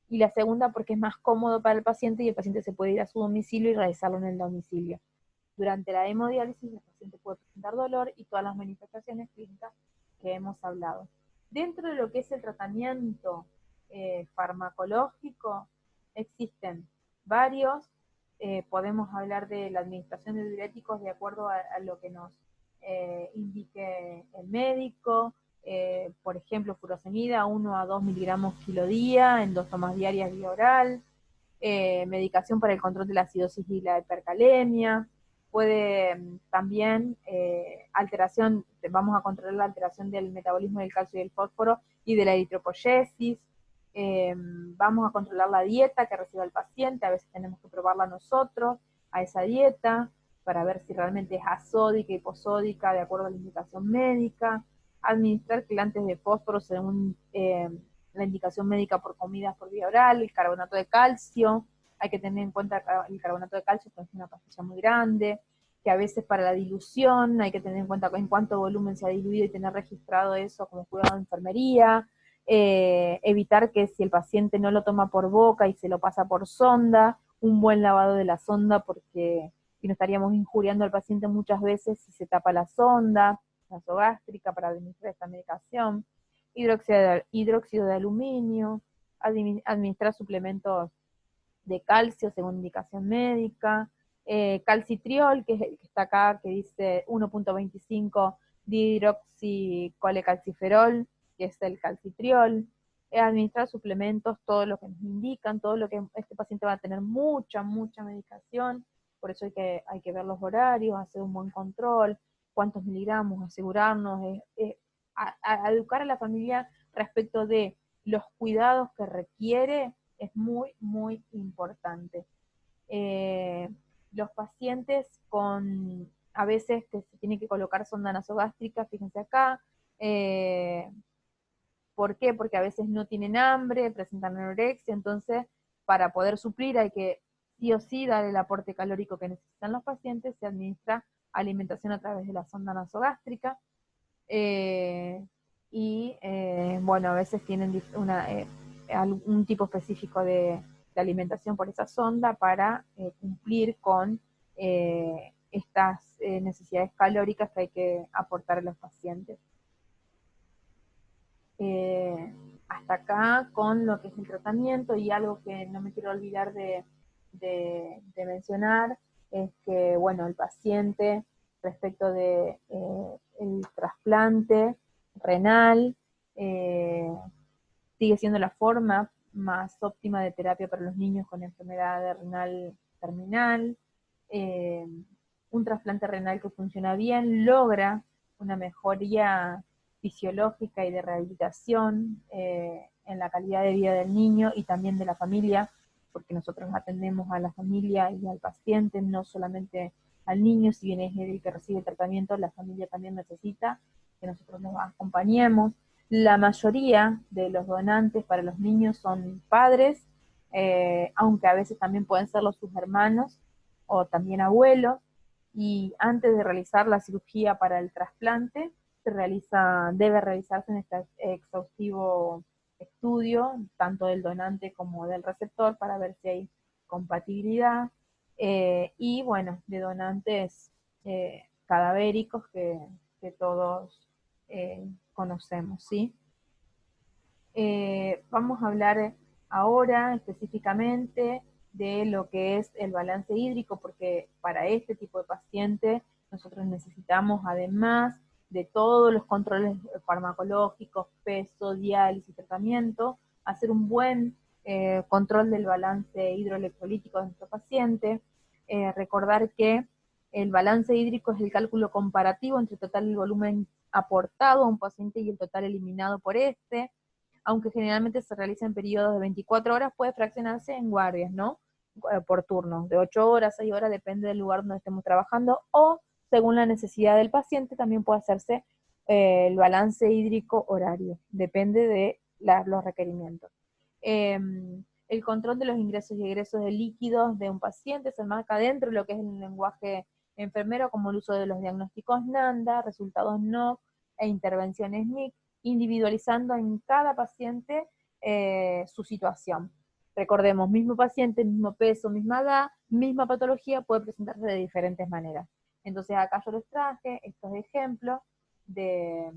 y la segunda, porque es más cómodo para el paciente, y el paciente se puede ir a su domicilio y realizarlo en el domicilio. Durante la hemodiálisis, el paciente puede presentar dolor y todas las manifestaciones clínicas que hemos hablado. Dentro de lo que es el tratamiento farmacológico, existen varios. Podemos hablar de la administración de diuréticos de acuerdo a lo que nos indique el médico. Por ejemplo, furosemida, 1 a 2 miligramos kilo día, en 2 tomas diarias vía oral. Medicación para el control de la acidosis y la hipercalemia. Puede también alteración, vamos a controlar la alteración del metabolismo del calcio y del fósforo y de la eritropoyesis. Vamos a controlar la dieta que reciba el paciente, a veces tenemos que probarla nosotros, a esa dieta, para ver si realmente es asódica, hiposódica, de acuerdo a la indicación médica. Administrar quelantes de fósforo según la indicación médica por comidas por vía oral. El carbonato de calcio, hay que tener en cuenta el carbonato de calcio, que es una pastilla muy grande, que a veces para la dilución hay que tener en cuenta en cuánto volumen se ha diluido y tener registrado eso como cuidado de enfermería. Evitar que si el paciente no lo toma por boca y se lo pasa por sonda, un buen lavado de la sonda, porque si no estaríamos injuriando al paciente muchas veces si se tapa la sonda nasogástrica para administrar esta medicación. Hidróxido de aluminio, administrar suplementos de calcio según indicación médica. Calcitriol, que es el que está acá, que dice 1.25 dihidroxicolecalciferol, que es el calcitriol. Administrar suplementos, todo lo que nos indican, todo lo que este paciente va a tener mucha medicación, por eso hay que ver los horarios, hacer un buen control, cuántos miligramos, asegurarnos, a educar a la familia respecto de los cuidados que requiere Es muy, muy importante. Los pacientes con, a veces que se tiene que colocar sonda nasogástrica, fíjense acá, ¿por qué? Porque a veces no tienen hambre, presentan anorexia, entonces para poder suplir hay que sí o sí dar el aporte calórico que necesitan los pacientes, se administra alimentación a través de la sonda nasogástrica, bueno, a veces tienen algún tipo específico de alimentación por esa sonda para cumplir con estas necesidades calóricas que hay que aportar a los pacientes. Hasta acá con lo que es el tratamiento, y algo que no me quiero olvidar de mencionar es que, bueno, el paciente respecto de el trasplante renal sigue siendo la forma más óptima de terapia para los niños con enfermedad renal terminal. Eh, un trasplante renal que funciona bien logra una mejoría fisiológica y de rehabilitación en la calidad de vida del niño y también de la familia, porque nosotros atendemos a la familia y al paciente, no solamente al niño. Si bien es el que recibe el tratamiento, la familia también necesita que nosotros nos acompañemos. La mayoría de los donantes para los niños son padres, aunque a veces también pueden serlo sus hermanos o también abuelos, y antes de realizar la cirugía para el trasplante, debe realizarse un exhaustivo estudio, tanto del donante como del receptor, para ver si hay compatibilidad, y bueno, de donantes cadavéricos que todos conocemos, ¿sí? Vamos a hablar ahora específicamente de lo que es el balance hídrico, porque para este tipo de paciente nosotros necesitamos, además de todos los controles farmacológicos, peso, diálisis, tratamiento, hacer un buen control del balance hidroelectrolítico de nuestro paciente. Recordar que el balance hídrico es el cálculo comparativo entre el total del volumen aportado a un paciente y el total eliminado por este. Aunque generalmente se realiza en periodos de 24 horas, puede fraccionarse en guardias, ¿no? Por turnos, de 8 horas, 6 horas, depende del lugar donde estemos trabajando, o según la necesidad del paciente también puede hacerse el balance hídrico horario, depende de los requerimientos. El control de los ingresos y egresos de líquidos de un paciente se marca dentro de lo que es el lenguaje enfermero, como el uso de los diagnósticos NANDA, resultados NOC e intervenciones NIC, individualizando en cada paciente su situación. Recordemos, mismo paciente, mismo peso, misma edad, misma patología, puede presentarse de diferentes maneras. Entonces acá yo les traje estos ejemplos de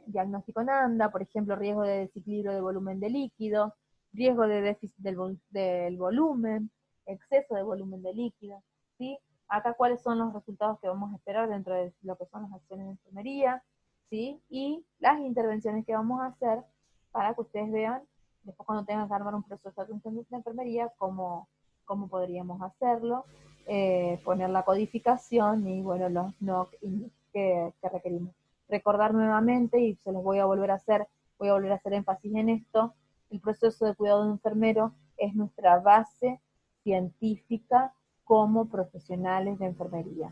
diagnóstico NANDA, por ejemplo, riesgo de desequilibrio de volumen de líquido, riesgo de déficit del volumen, exceso de volumen de líquido, ¿sí? Acá cuáles son los resultados que vamos a esperar dentro de lo que son las acciones de enfermería, ¿sí? Y las intervenciones que vamos a hacer para que ustedes vean, después cuando tengan que armar un proceso de atención de enfermería, cómo podríamos hacerlo, poner la codificación y, bueno, los NOC que requerimos. Recordar nuevamente, y se los voy a volver a hacer énfasis en esto, el proceso de cuidado de un enfermero es nuestra base científica como profesionales de enfermería.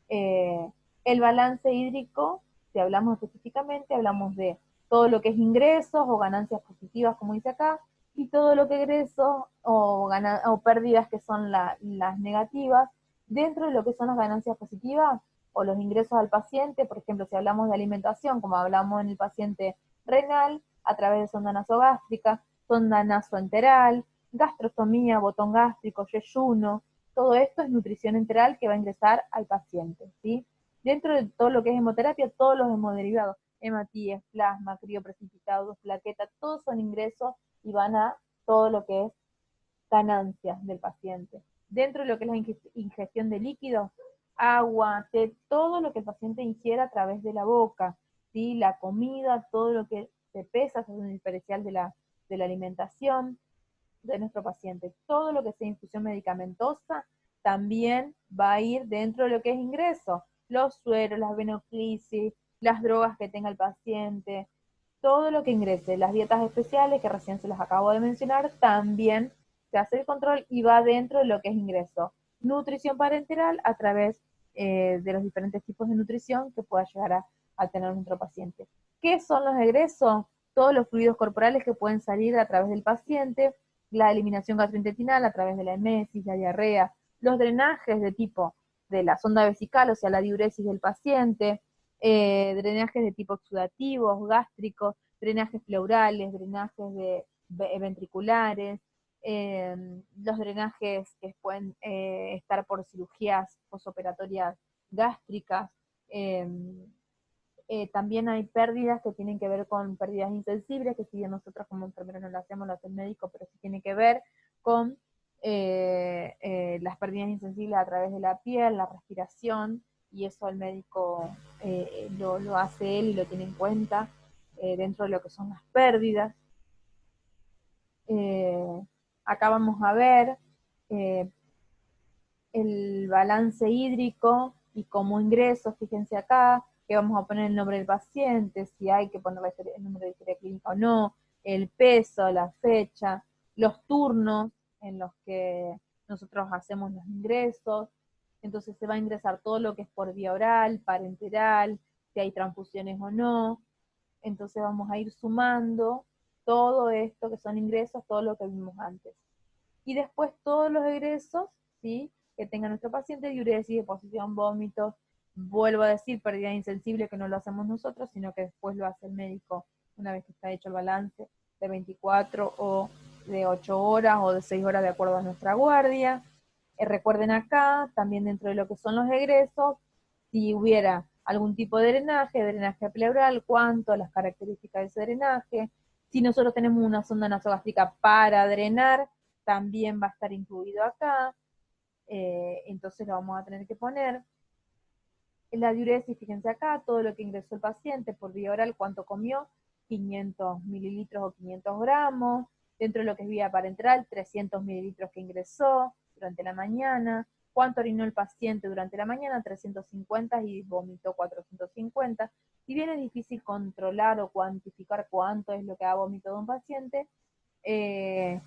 El balance hídrico, si hablamos específicamente, hablamos de todo lo que es ingresos o ganancias positivas, como dice acá, y todo lo que egresos o pérdidas que son las negativas. Dentro de lo que son las ganancias positivas o los ingresos al paciente, por ejemplo, si hablamos de alimentación, como hablamos en el paciente renal, a través de sonda nasogástrica, sonda nasoenteral, gastrostomía, botón gástrico, yeyuno, todo esto es nutrición enteral que va a ingresar al paciente, ¿sí? Dentro de todo lo que es hemoterapia, todos los hemoderivados, hematíes, plasma, crioprecipitados, plaquetas, todos son ingresos y van a todo lo que es ganancias del paciente. Dentro de lo que es la ingestión de líquidos, agua, té, todo lo que el paciente ingiera a través de la boca, ¿sí? La comida, todo lo que se pesa, es un diferencial de la alimentación de nuestro paciente. Todo lo que sea infusión medicamentosa también va a ir dentro de lo que es ingreso. Los sueros, las venoclisis, las drogas que tenga el paciente, todo lo que ingrese. Las dietas especiales, que recién se las acabo de mencionar, también se hace el control y va dentro de lo que es ingreso. Nutrición parenteral a través de los diferentes tipos de nutrición que pueda llegar a tener nuestro paciente. ¿Qué son los egresos? Todos los fluidos corporales que pueden salir a través del paciente, la eliminación gastrointestinal a través de la emesis, la diarrea, los drenajes de tipo de la sonda vesical, o sea, la diuresis del paciente, drenajes de tipo exudativos, gástricos, drenajes pleurales, drenajes ventriculares, los drenajes que pueden estar por cirugías posoperatorias gástricas. También hay pérdidas que tienen que ver con pérdidas insensibles, que si bien nosotros como enfermeros no lo hacemos, lo hace el médico, pero sí tiene que ver con las pérdidas insensibles a través de la piel, la respiración, y eso el médico lo hace él y lo tiene en cuenta dentro de lo que son las pérdidas. Acá vamos a ver el balance hídrico y como ingresos, fíjense acá, que vamos a poner el nombre del paciente, si hay que poner el número de historia clínica o no, el peso, la fecha, los turnos en los que nosotros hacemos los ingresos. Entonces se va a ingresar todo lo que es por vía oral, parenteral, si hay transfusiones o no. Entonces vamos a ir sumando todo esto que son ingresos, todo lo que vimos antes. Y después todos los egresos, ¿sí?, que tenga nuestro paciente, diuresis, deposición, vómitos, vuelvo a decir, pérdida insensible, que no lo hacemos nosotros, sino que después lo hace el médico una vez que está hecho el balance de 24 o de 8 horas o de 6 horas de acuerdo a nuestra guardia. Recuerden acá, también dentro de lo que son los egresos, si hubiera algún tipo de drenaje pleural, cuánto, las características de ese drenaje. Si nosotros tenemos una sonda nasogástrica para drenar, también va a estar incluido acá. Entonces lo vamos a tener que poner. En la diuresis, fíjense acá, todo lo que ingresó el paciente por vía oral, cuánto comió, 500 mililitros o 500 gramos. Dentro de lo que es vía parenteral, 300 mililitros que ingresó durante la mañana. Cuánto orinó el paciente durante la mañana, 350, y vomitó 450. Si bien es difícil controlar o cuantificar cuánto es lo que ha vomitado un paciente,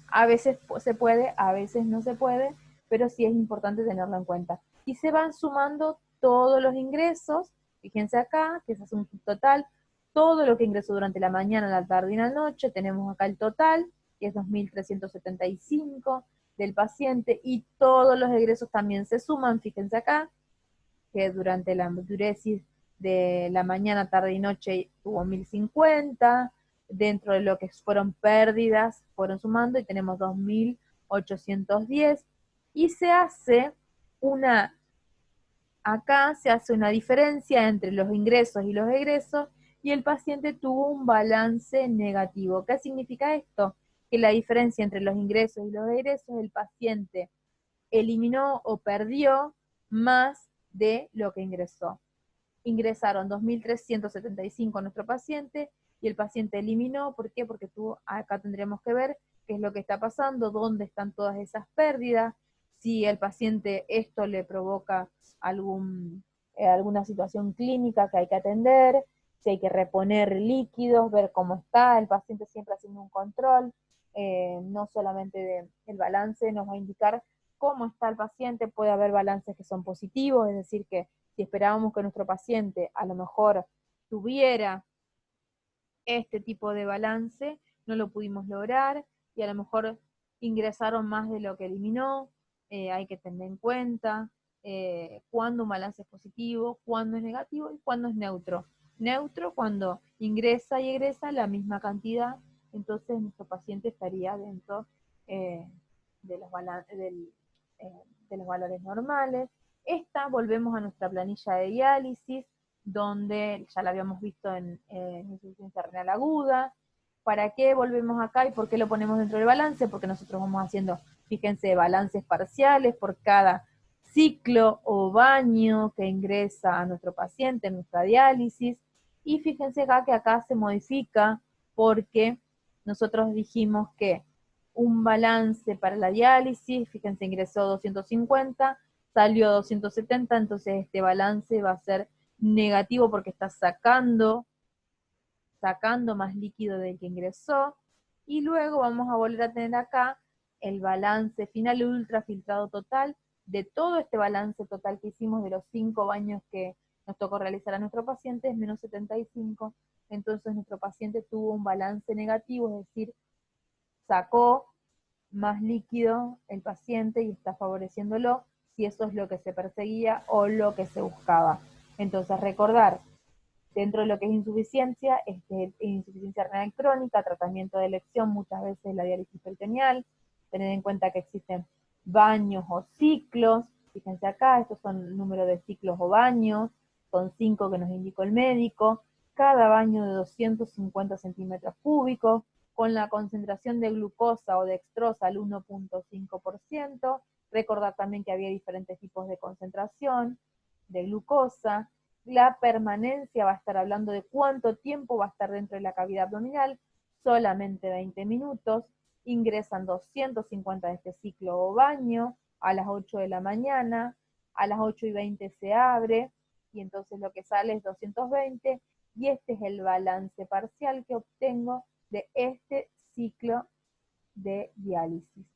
a veces se puede, a veces no se puede, pero sí es importante tenerlo en cuenta. Y se van sumando todos los ingresos, fíjense acá, que se hace un total, todo lo que ingresó durante la mañana, la tarde y la noche, tenemos acá el total, que es 2.375 del paciente, y todos los egresos también se suman, fíjense acá, que durante la diuresis de la mañana, tarde y noche tuvo 1.050, dentro de lo que fueron pérdidas, fueron sumando y tenemos 2.810, y se hace acá se hace una diferencia entre los ingresos y los egresos, y el paciente tuvo un balance negativo. ¿Qué significa esto? Que la diferencia entre los ingresos y los egresos, el paciente eliminó o perdió más de lo que ingresó. Ingresaron 2.375 a nuestro paciente y el paciente eliminó. ¿Por qué? Porque acá tendremos que ver qué es lo que está pasando, dónde están todas esas pérdidas, si el paciente esto le provoca alguna situación clínica que hay que atender, si hay que reponer líquidos, ver cómo está, el paciente siempre haciendo un control, no solamente del balance, nos va a indicar cómo está el paciente. Puede haber balances que son positivos, es decir, que si esperábamos que nuestro paciente a lo mejor tuviera este tipo de balance, no lo pudimos lograr, y a lo mejor ingresaron más de lo que eliminó. Hay que tener en cuenta cuándo un balance es positivo, cuándo es negativo y cuándo es neutro. Neutro cuando ingresa y egresa la misma cantidad, entonces nuestro paciente estaría dentro de los valores normales. Volvemos a nuestra planilla de diálisis, donde ya la habíamos visto en insuficiencia renal aguda. ¿Para qué volvemos acá y por qué lo ponemos dentro del balance? Porque nosotros vamos haciendo, fíjense, balances parciales por cada ciclo o baño que ingresa a nuestro paciente en nuestra diálisis. Y fíjense acá que acá se modifica porque nosotros dijimos que un balance para la diálisis, fíjense, ingresó 250, salió 270, entonces este balance va a ser negativo porque está sacando sacando más líquido del que ingresó, y luego vamos a volver a tener acá el balance final, el ultrafiltrado total, de todo este balance total que hicimos de los 5 baños que nos tocó realizar a nuestro paciente, es menos 75, entonces nuestro paciente tuvo un balance negativo, es decir, sacó más líquido el paciente y está favoreciéndolo, si eso es lo que se perseguía o lo que se buscaba. Entonces recordar, dentro de lo que es insuficiencia, insuficiencia renal crónica, tratamiento de elección, muchas veces la diálisis peritoneal, tener en cuenta que existen baños o ciclos, fíjense acá, estos son el número de ciclos o baños, son 5 que nos indicó el médico, cada baño de 250 centímetros cúbicos, con la concentración de glucosa o dextrosa al 1.5%, recordar también que había diferentes tipos de concentración de glucosa, la permanencia va a estar hablando de cuánto tiempo va a estar dentro de la cavidad abdominal, solamente 20 minutos, ingresan 250 de este ciclo o baño, a las 8 de la mañana, a las 8:20 se abre, y entonces lo que sale es 220, y este es el balance parcial que obtengo de este ciclo de diálisis.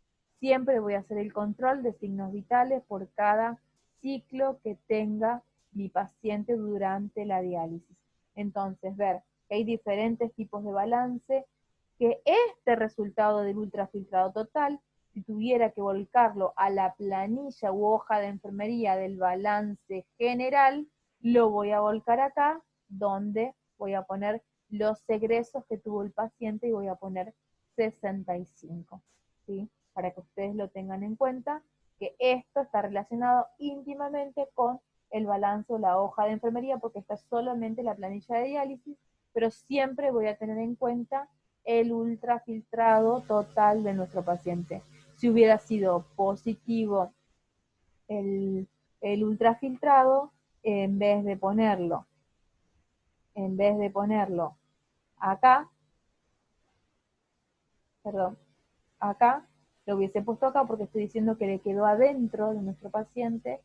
Siempre voy a hacer el control de signos vitales por cada ciclo que tenga mi paciente durante la diálisis. Entonces, ver que hay diferentes tipos de balance, que este resultado del ultrafiltrado total, si tuviera que volcarlo a la planilla u hoja de enfermería del balance general, lo voy a volcar acá, donde voy a poner los egresos que tuvo el paciente y voy a poner 65, ¿sí? Para que ustedes lo tengan en cuenta, que esto está relacionado íntimamente con el balance o la hoja de enfermería, porque esta es solamente la planilla de diálisis, pero siempre voy a tener en cuenta el ultrafiltrado total de nuestro paciente. Si hubiera sido positivo el ultrafiltrado, en vez de ponerlo acá, perdón, acá, lo hubiese puesto acá porque estoy diciendo que le quedó adentro de nuestro paciente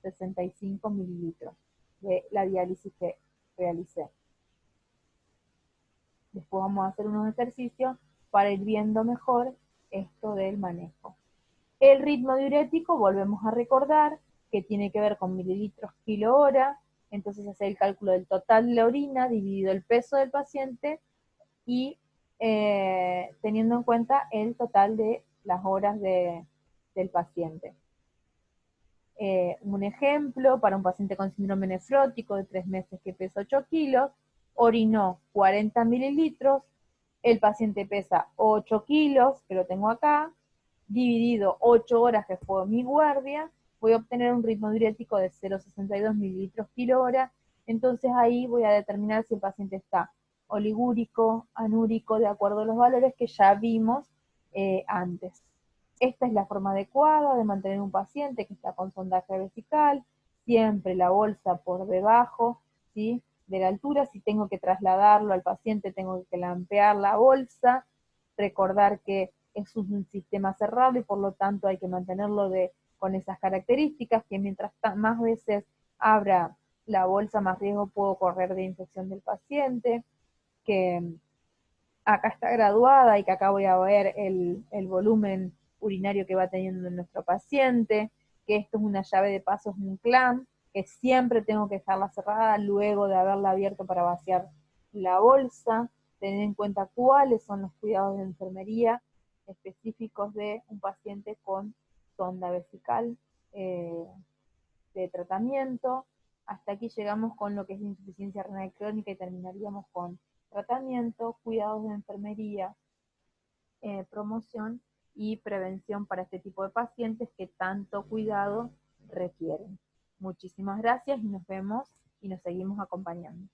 65 mililitros de la diálisis que realicé. Después vamos a hacer unos ejercicios para ir viendo mejor esto del manejo. El ritmo diurético, volvemos a recordar, que tiene que ver con mililitros kilo hora, entonces hacer el cálculo del total de la orina dividido el peso del paciente y teniendo en cuenta el total de las horas del paciente. Un ejemplo, para un paciente con síndrome nefrótico de 3 meses que pesa 8 kilos, orinó 40 mililitros, el paciente pesa 8 kilos, que lo tengo acá, dividido 8 horas que fue mi guardia, voy a obtener un ritmo diurético de 0,62 mililitros kilo hora, entonces ahí voy a determinar si el paciente está oligúrico, anúrico, de acuerdo a los valores que ya vimos antes. Esta es la forma adecuada de mantener un paciente que está con sondaje vesical, siempre la bolsa por debajo, ¿sí?, de la altura. Si tengo que trasladarlo al paciente, tengo que lampear la bolsa, recordar que es un sistema cerrado y por lo tanto hay que mantenerlo con esas características, que mientras más veces abra la bolsa, más riesgo puedo correr de infección del paciente, que acá está graduada y que acá voy a ver el volumen urinario que va teniendo nuestro paciente, que esto es una llave de pasos, un clamp, que siempre tengo que dejarla cerrada luego de haberla abierto para vaciar la bolsa, tener en cuenta cuáles son los cuidados de enfermería específicos de un paciente con sonda vesical de tratamiento. Hasta aquí llegamos con lo que es insuficiencia renal crónica y terminaríamos con tratamiento, cuidados de enfermería, promoción y prevención para este tipo de pacientes que tanto cuidado requieren. Muchísimas gracias y nos vemos y nos seguimos acompañando.